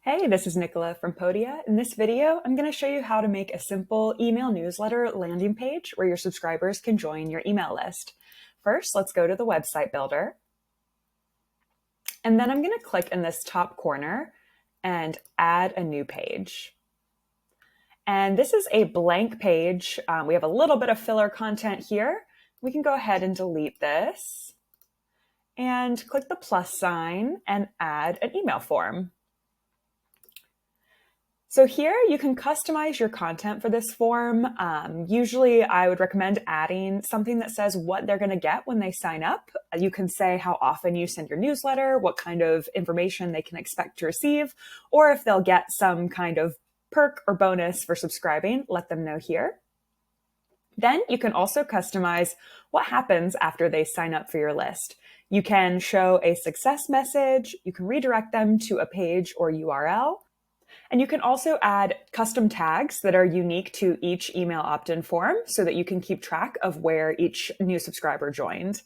Hey, this is Nicola from Podia. In this video, I'm going to show you how to make a simple email newsletter landing page where your subscribers can join your email list. First, let's go to the website builder. And then I'm going to click in this top corner and add a new page. And this is a blank page. We have a little bit of filler content here. We can go ahead and delete this and click the plus sign and add an email form. So here you can customize your content for this form. Usually I would recommend adding something that says what they're going to get when they sign up. You can say how often you send your newsletter, what kind of information they can expect to receive, or if they'll get some kind of perk or bonus for subscribing, let them know here. Then you can also customize what happens after they sign up for your list. You can show a success message, you can redirect them to a page or URL, and you can also add custom tags that are unique to each email opt-in form so that you can keep track of where each new subscriber joined.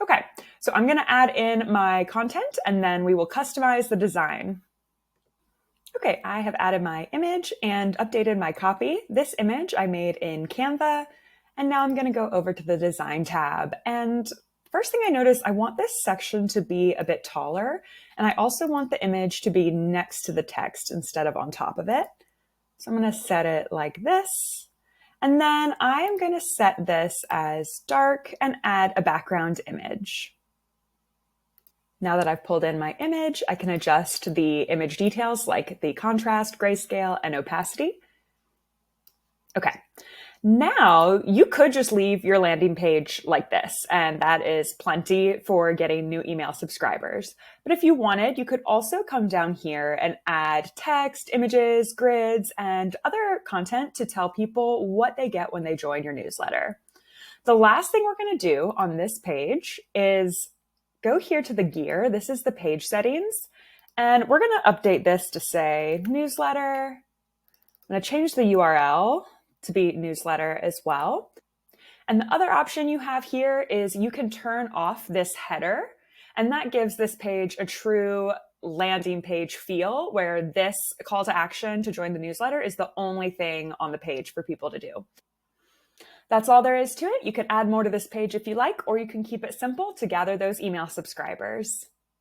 Okay, so I'm going to add in my content and then we will customize the design. Okay, I have added my image and updated my copy. This image I made in Canva, and now I'm going to go over to the design tab. And first thing I notice, I want this section to be a bit taller, and I also want the image to be next to the text instead of on top of it. So I'm going to set it like this. And then I am going to set this as dark and add a background image. Now that I've pulled in my image, I can adjust the image details like the contrast, grayscale, and opacity. Okay. Now you could just leave your landing page like this, and that is plenty for getting new email subscribers. But if you wanted, you could also come down here and add text, images, grids, and other content to tell people what they get when they join your newsletter. The last thing we're going to do on this page is go here to the gear. This is the page settings, and we're going to update this to say newsletter. I'm going to change the URL to be newsletter as well. And the other option you have here is you can turn off this header, and that gives this page a true landing page feel where this call to action to join the newsletter is the only thing on the page for people to do. That's all there is to it. You can add more to this page if you like, or you can keep it simple to gather those email subscribers.